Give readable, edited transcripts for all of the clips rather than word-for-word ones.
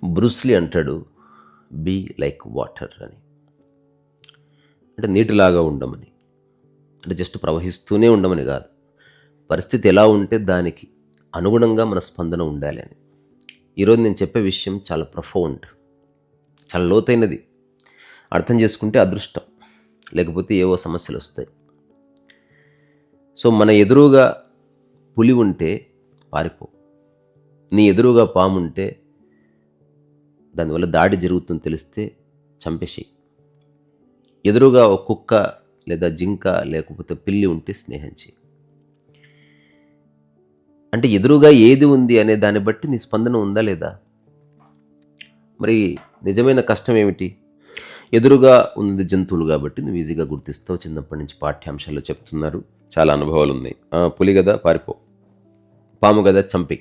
Bruce Lee అంటాడు, be like water అని. అంటే నీటిలాగా ఉండమని, అంటే జస్ట్ ప్రవహిస్తూనే ఉండమని కాదు, పరిస్థితి ఎలా ఉంటే దానికి అనుగుణంగా మన స్పందన ఉండాలి అని. ఈరోజు నేను చెప్పే విషయం చాలా ప్రొఫౌండ్, చాలా లోతైనది. అర్థం చేసుకుంటే అదృష్టం, లేకపోతే ఏవో సమస్యలు వస్తాయి. సో మన ఎదురుగా పులి ఉంటే పారిపో, నీ ఎదురుగా పాము ఉంటే దానివల్ల దాడి జరుగుతుందని తెలిస్తే చంపేసి, ఎదురుగా ఒక కుక్క లేదా జింక లేకపోతే పిల్లి ఉంటే స్నేహం చేయి. అంటే ఎదురుగా ఏది ఉంది అనే దాన్ని బట్టి నీ స్పందన ఉందా లేదా? మరి నిజమైన కష్టం ఏమిటి? ఎదురుగా ఉంది జంతువులు కాబట్టి నువ్వు ఈజీగా గుర్తిస్తావు. చిన్నప్పటి నుంచి పాఠ్యాంశాల్లో చెప్తున్నారు, చాలా అనుభవాలు ఉన్నాయి. పులి కదా పారిపో, పాము కదా చంపి,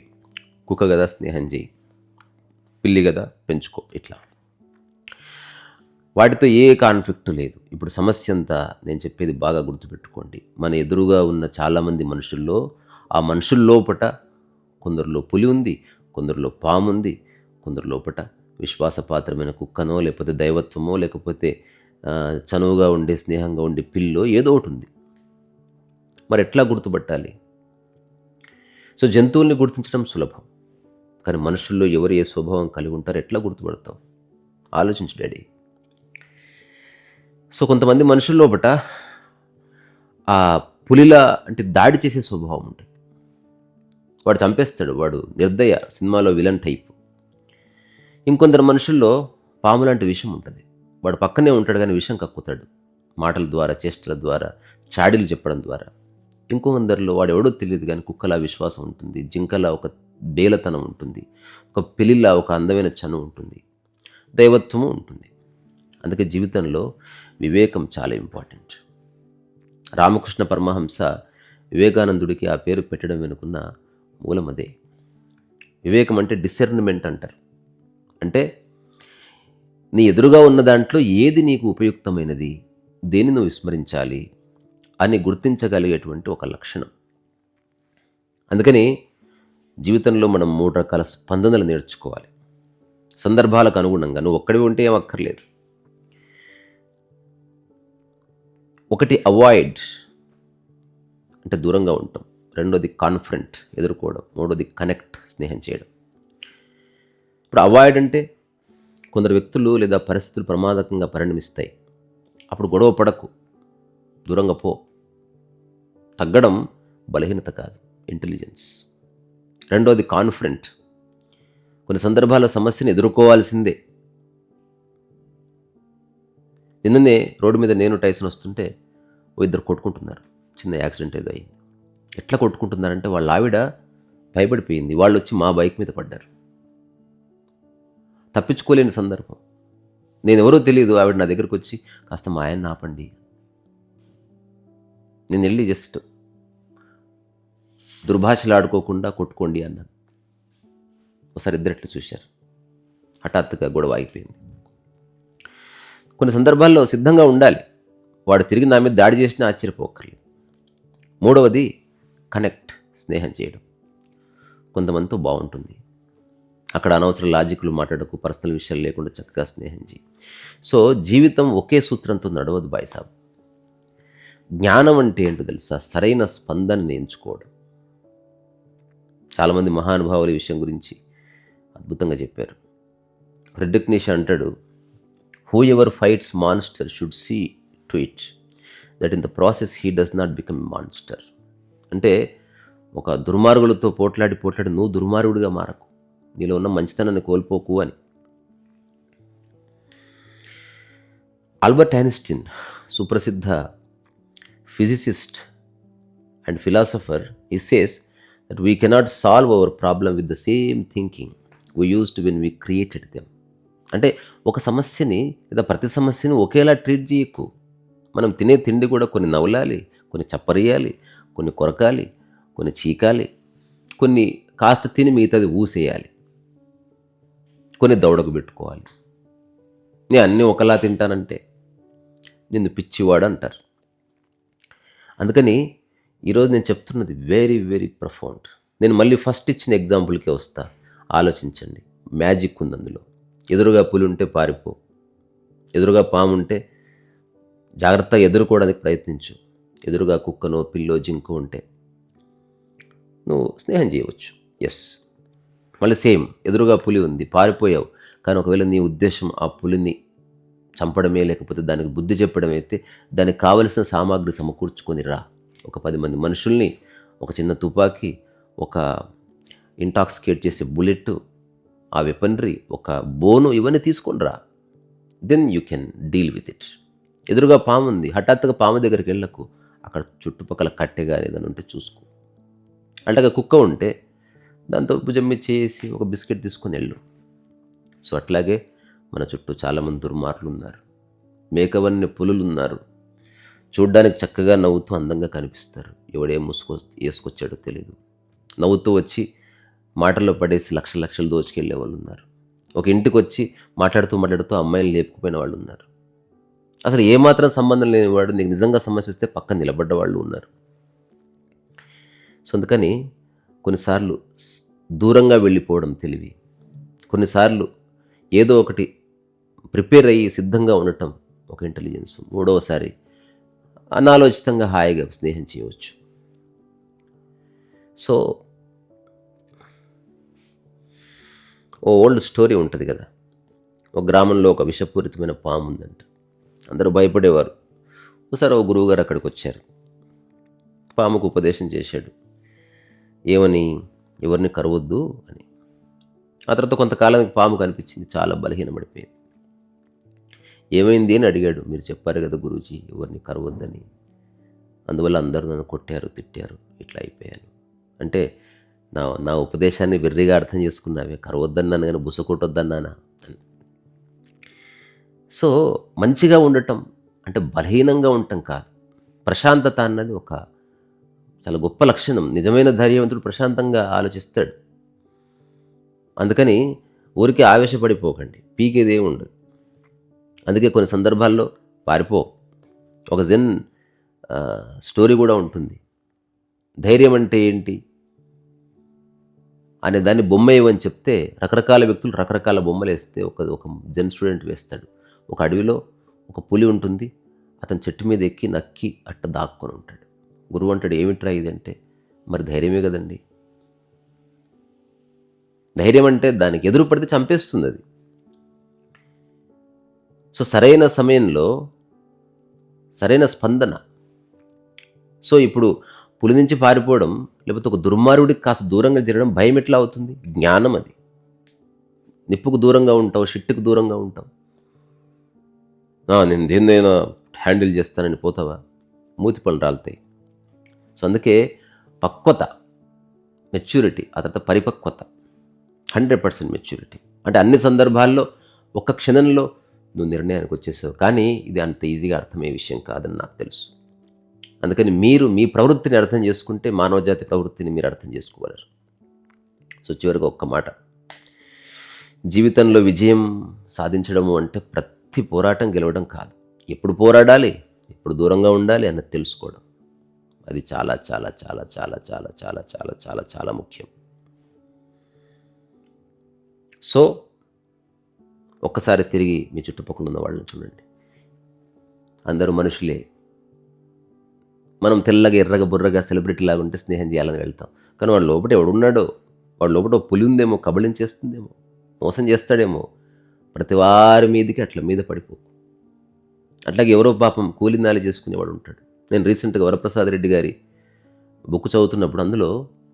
కుక్క కదా స్నేహం చేయి, పిల్లి కదా పెంచుకో. ఇట్లా వాటితో ఏ కాన్ఫ్లిక్ట్ లేదు. ఇప్పుడు సమస్య అంతా నేను చెప్పేది బాగా గుర్తుపెట్టుకోండి. మన ఎదురుగా ఉన్న చాలామంది మనుషుల్లో, ఆ మనుషుల లోపట కొందరిలో పులి ఉంది, కొందరిలో పాము ఉంది, కొందరి లోపట విశ్వాసపాత్రమైన కుక్కనో లేకపోతే దైవత్వమో లేకపోతే చనువుగా ఉండే స్నేహంగా ఉండే పిల్లో ఏదో ఒకటి ఉంది. మరి ఎట్లా గుర్తుపట్టాలి? సో జంతువుల్ని గుర్తించడం సులభం, కానీ మనుషుల్లో ఎవరు ఏ స్వభావం కలిగి ఉంటారో ఎట్లా గుర్తుపడతావు? ఆలోచించు డాడీ. సో కొంతమంది మనుషుల లోపట ఆ పులిలా అంటే దాడి చేసే స్వభావం ఉంటుంది. వాడు చంపేస్తాడు, వాడు నిర్దయ, సినిమాలో విలన్ టైప్. ఇంకొందరు మనుషుల్లో పాము లాంటి విషం ఉంటుంది. వాడు పక్కనే ఉంటాడు కానీ విషం కక్కుతాడు, మాటల ద్వారా, చేష్టల ద్వారా, చాడీలు చెప్పడం ద్వారా. ఇంకొందరిలో వాడు ఎవడో తెలియదు కానీ కుక్కలా విశ్వాసం ఉంటుంది, జింకలా ఒక బేలతనం ఉంటుంది, ఒక పిల్లిలా ఒక అందమైన చనువు ఉంటుంది, దైవత్వము ఉంటుంది. అందుకే జీవితంలో వివేకం చాలా ఇంపార్టెంట్. రామకృష్ణ పరమహంస వివేకానందుడికి ఆ పేరు పెట్టడం వెనుకున్న మూలం అదే. వివేకం అంటే డిసెర్న్మెంట్ అంటారు. అంటే నీ ఎదురుగా ఉన్న దాంట్లో ఏది నీకు ఉపయుక్తమైనది, దేన్ని నువ్వు విస్మరించాలి అని గుర్తించగలిగేటువంటి ఒక లక్షణం. అందుకని జీవితంలో మనం 3 రకాల స్పందనలు నేర్చుకోవాలి. సందర్భాలకు అనుగుణంగా. నువ్వు ఒక్కడివి ఉంటే ఏం అక్కర్లేదు. ఒకటి అవాయిడ్ అంటే దూరంగా ఉంటాం, రెండోది కాన్ఫ్రంట్ ఎదుర్కోవడం, మూడోది కనెక్ట్ స్నేహం చేయడం. ఇప్పుడు అవాయిడ్ అంటే కొందరు వ్యక్తులు లేదా పరిస్థితులు ప్రమాదకంగా పరిణమిస్తాయి, అప్పుడు గొడవ పడకు, దూరంగా పో. తగ్గడం బలహీనత కాదు, ఇంటెలిజెన్స్. రెండోది కాన్ఫ్రంట్, కొన్ని సందర్భాల సమస్యను ఎదుర్కోవాల్సిందే. నిన్ననే రోడ్డు మీద నేను టైసన్ వస్తుంటే ఇద్దరు కొట్టుకుంటున్నారు, చిన్న యాక్సిడెంట్ ఏదో అయింది. ఎట్లా కొట్టుకుంటున్నారంటే వాళ్ళ ఆవిడ భయపడిపోయింది, వాళ్ళు వచ్చి మా బైక్ మీద పడ్డారు. తప్పించుకోలేని సందర్భం. నేను ఎవరో తెలియదు, ఆవిడ నా దగ్గరకు వచ్చి కాస్త మా ఆయన్ని ఆపండి. నేను వెళ్ళి జస్ట్ దుర్భాషలు ఆడుకోకుండా కొట్టుకోండి అన్నాను. ఒకసారి ఇద్దరు చూశారు, హఠాత్తుగా గొడవ ఆగిపోయింది. కొన్ని సందర్భాల్లో సిద్ధంగా ఉండాలి, వాడు తిరిగి నా మీద దాడి చేసినా ఆశ్చర్యపోకర్లేదు. మూడవది కనెక్ట్, స్నేహం చేయడం. కొంతమందితో బాగుంటుంది, అక్కడ అనవసర లాజిక్లు మాట్లాడకు, పర్సనల్ విషయాలు లేకుండా చక్కగా స్నేహం చేయి. సో జీవితం ఒకే సూత్రంతో నడవదు బాయ్సాబ్. జ్ఞానం అంటే ఏంటో తెలుసా? సరైన స్పందనని ఎంచుకోవడం. చాలామంది మహానుభావుల విషయం గురించి అద్భుతంగా చెప్పారు. ఫ్రెడ్రిక్ నీషే అంటాడు, whoever fights monster should see to it that in the process he does not become monster. అంటే ఒక దుర్మార్గులతో పోట్లాడి నువ్వు దుర్మార్గుడిగా మారకు, నీలో ఉన్న మంచితనాన్ని కోల్పోకు అని. ఆల్బర్ట్ ఐన్స్టీన్, సుప్రసిద్ధ physicist and philosopher, he says that we cannot solve our problem with the same thinking we used when we created them. అంటే ఒక సమస్యని లేదా ప్రతి సమస్యని ఒకేలా ట్రీట్ చేయకు. మనం తినే తిండి కూడా కొన్ని నవలాలి, కొన్ని చప్పరియాలి, కొన్ని కొరకాలి, కొన్ని చీకాలి, కొన్ని కాస్త తిని మిగతాది ఊసేయాలి, కొన్ని దౌడకు పెట్టుకోవాలి. నేను అన్నీ ఒకలా తింటానంటే నిన్ను పిచ్చివాడు అంటారు. అందుకని ఈరోజు నేను చెప్తున్నది వెరీ వెరీ ప్రొఫౌండ్. నేను మళ్ళీ ఫస్ట్ ఇచ్చిన ఎగ్జాంపుల్కే వస్తా, ఆలోచించండి. మ్యాజిక్ ఉంది అందులో. ఎదురుగా పులి ఉంటే పారిపో, ఎదురుగా పాము ఉంటే జాగ్రత్తగా ఎదుర్కోవడానికి ప్రయత్నించు. ఎదురుగా కుక్కనో పిల్లో జింకో ఉంటే నువ్వు స్నేహం చేయవచ్చు. ఎస్, మళ్ళీ సేమ్, ఎదురుగా పులి ఉంది, పారిపోయావు, కానీ ఒకవేళ నీ ఉద్దేశం ఆ పులిని చంపడమే లేకపోతే దానికి బుద్ధి చెప్పడం అయితే దానికి కావలసిన సామాగ్రి సమకూర్చుకొని రా. ఒక 10 మంది మనుషుల్ని, ఒక చిన్న తుపాకీ, ఒక ఇంటాక్సికేట్ చేసే బుల్లెట్, ఆ వెపనరీ, ఒక బోను, ఇవన్నీ తీసుకొని రా. Then you can deal with it. ఎదురుగా పాము ఉంది, హఠాత్తుగా పాము దగ్గరికి వెళ్ళకు, అక్కడ చుట్టుపక్కల కట్టెగా ఏదైనా ఉంటే చూసుకో. అట్లాగా కుక్క ఉంటే దాంతో భుజం మీద చేసి ఒక బిస్కెట్ తీసుకొని వెళ్ళు. సో అట్లాగే మన చుట్టూ చాలామంది దుర్మార్గులు ఉన్నారు, మేకవన్నీ పులులు ఉన్నారు. చూడ్డానికి చక్కగా నవ్వుతూ అందంగా కనిపిస్తారు, ఎవడేం వేసుకొచ్చాడో తెలియదు. నవ్వుతూ వచ్చి మాటల్లో పడేసి లక్షలు దోచుకెళ్ళే వాళ్ళు ఉన్నారు. ఒక ఇంటికి వచ్చి మాట్లాడుతూ అమ్మాయిని లేపుకుపోయిన వాళ్ళు ఉన్నారు. అసలు ఏమాత్రం సంబంధం లేనివాడు నీకు నిజంగా సమస్య వస్తే పక్కన నిలబడ్డ వాళ్ళు ఉన్నారు. సో అందుకని కొన్నిసార్లు దూరంగా వెళ్ళిపోవడం తెలివి, కొన్నిసార్లు ఏదో ఒకటి ప్రిపేర్ అయ్యి సిద్ధంగా ఉండటం ఒక ఇంటెలిజెన్స్, మూడవసారి అనాలోచితంగా హాయిగా స్నేహం చేయవచ్చు. సో ఓ ఓల్డ్ స్టోరీ ఉంటుంది కదా, ఒక గ్రామంలో ఒక విషపూరితమైన పాము ఉందంట. అందరూ భయపడేవారు. ఒకసారి ఓ గురువుగారు అక్కడికి వచ్చారు, పాముకు ఉపదేశం చేశాడు. ఏమని? ఎవరిని కరవద్దు అని. ఆ తర్వాత కొంతకాలానికి పాము కనిపించింది, చాలా బలహీనపడిపోయింది. ఏమైంది అని అడిగాడు. మీరు చెప్పారు కదా గురూజీ ఎవరిని కరవద్దని, అందువల్ల అందరూ నన్ను కొట్టారు, తిట్టారు, ఇట్లా అయిపోయాను అంటే నా ఉపదేశాన్ని వెర్రిగా అర్థం చేసుకున్నావే, కరవద్దన్నాను కానీ బుస కొట్టొద్దన్నానా. సో మంచిగా ఉండటం అంటే బలహీనంగా ఉండటం కాదు, ప్రశాంతత అన్నది ఒక చాలా గొప్ప లక్షణం. నిజమైన ధైర్యవంతుడు ప్రశాంతంగా ఆలోచిస్తాడు. అందుకని ఊరికే ఆవేశపడిపోకండి, పీకేదే ఉండదు. అందుకే కొన్ని సందర్భాల్లో పారిపో. ఒక జెన్ స్టోరీ కూడా ఉంటుంది, ధైర్యం అంటే ఏంటి అనే దాన్ని బొమ్మ ఇవ్వని చెప్తే రకరకాల వ్యక్తులు రకరకాల బొమ్మలు వేస్తే ఒక జెన్ స్టూడెంట్ వేస్తాడు. ఒక అడవిలో ఒక పులి ఉంటుంది, అతను చెట్టు మీద ఎక్కి నక్కి అట్ట దాక్కొని ఉంటాడు. గురువు అంటాడు, ఏమిట్రా ఇది అంటే, మరి ధైర్యమే కదండి. ధైర్యం అంటే దానికి ఎదురు పడితే చంపేస్తుంది అది. సో సరైన సమయంలో సరైన స్పందన. సో ఇప్పుడు పులి నుంచి పారిపోవడం లేకపోతే ఒక దుర్మార్గుడికి కాస్త దూరంగా జరగడం భయం ఎట్లా అవుతుంది? జ్ఞానం అది. నిప్పుకు దూరంగా ఉంటావు, షిట్టుకు దూరంగా ఉంటావు. నేను దేన్నైనా హ్యాండిల్ చేస్తానని పోతావా, మూతి పనులు రాలుతాయి. సో అందుకే పక్వత, మెచ్యూరిటీ, ఆ తర్వాత పరిపక్వత, 100% మెచ్యూరిటీ. అంటే అన్ని సందర్భాల్లో ఒక్క క్షణంలో నువ్వు నిర్ణయానికి వచ్చేసావు. కానీ ఇది అంత ఈజీగా అర్థమయ్యే విషయం కాదని నాకు తెలుసు. అందుకని మీరు మీ ప్రవృత్తిని అర్థం చేసుకుంటే మానవజాతి ప్రవృత్తిని మీరు అర్థం చేసుకోగలరు. సో చివరికి ఒక్క మాట, జీవితంలో విజయం సాధించడము అంటే ప్రతి పోరాటం గెలవడం కాదు, ఎప్పుడు పోరాడాలి, ఎప్పుడు దూరంగా ఉండాలి అన్నది తెలుసుకోవడం. అది చాలా చాలా చాలా చాలా చాలా చాలా చాలా చాలా చాలా ముఖ్యం. సో ఒక్కసారి తిరిగి మీ చుట్టుపక్కల ఉన్న వాళ్ళని చూడండి, అందరూ మనుషులే. మనం తెల్లగా ఎర్రగా బుర్రగా సెలబ్రిటీ లాగా ఉంటే స్నేహం చేయాలని వెళ్తాం, కానీ వాడు లోపల ఎవడున్నాడో, వాడు లోపల పులి ఉందేమో, కబళించేస్తుందేమో, మోసం చేస్తాడేమో. ప్రతి వారి మీదకి అట్లా మీద పడిపో. అట్లాగే ఎవరో పాపం కూలినాలి చేసుకునేవాడు ఉంటాడు. నేను రీసెంట్గా వరప్రసాద్ రెడ్డి గారి బుక్ చదువుతున్నప్పుడు అందులో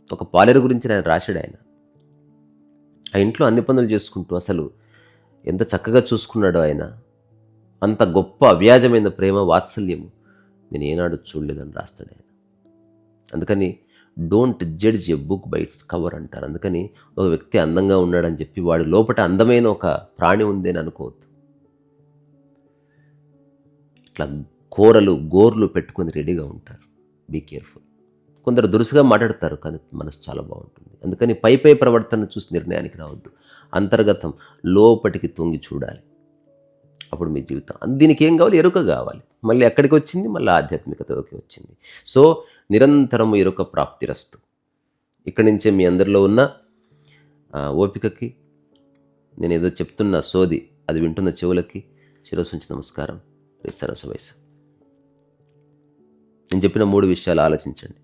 ఒక పాలేరు గురించి ఆయన రాశాడు. ఆయన ఆ ఇంట్లో అన్ని పనులు చేసుకుంటూ అసలు ఎంత చక్కగా చూసుకున్నాడో ఆయన. అంత గొప్ప అవ్యాజమైన ప్రేమ వాత్సల్యము నేను ఏనాడు చూడలేదని రాస్తాడు ఆయన. అందుకని don't judge a book by its cover అంటారు. అందుకని ఒక వ్యక్తి అందంగా ఉన్నాడని చెప్పి వాడి లోపల అందమైన ఒక ప్రాణి ఉంది అని అనుకోవద్దు. ఇట్లా గోర్లు పెట్టుకొని రెడీగా ఉంటారు. Be careful. కొందరు దురుసుగా మాట్లాడతారు, కానీ మనసు చాలా బాగుంటుంది. అందుకని పై ప్రవర్తన చూసి నిర్ణయానికి రావద్దు. అంతర్గతం లోపటికి తొంగి చూడాలి, అప్పుడు మీ జీవితం. దీనికి ఏం కావాలి? ఎరుక కావాలి. మళ్ళీ ఎక్కడికి వచ్చింది? మళ్ళీ ఆధ్యాత్మికతలోకి వచ్చింది. సో నిరంతరము ఎరుక ప్రాప్తిరస్తు. ఇక్కడి నుంచే మీ అందరిలో ఉన్న ఓపికకి, నేను ఏదో చెప్తున్న సోది అది వింటున్న చెవులకి శిరస్సు ఉంచి నమస్కారం. సరస్సు వయసు. నేను చెప్పిన 3 విషయాలు ఆలోచించండి.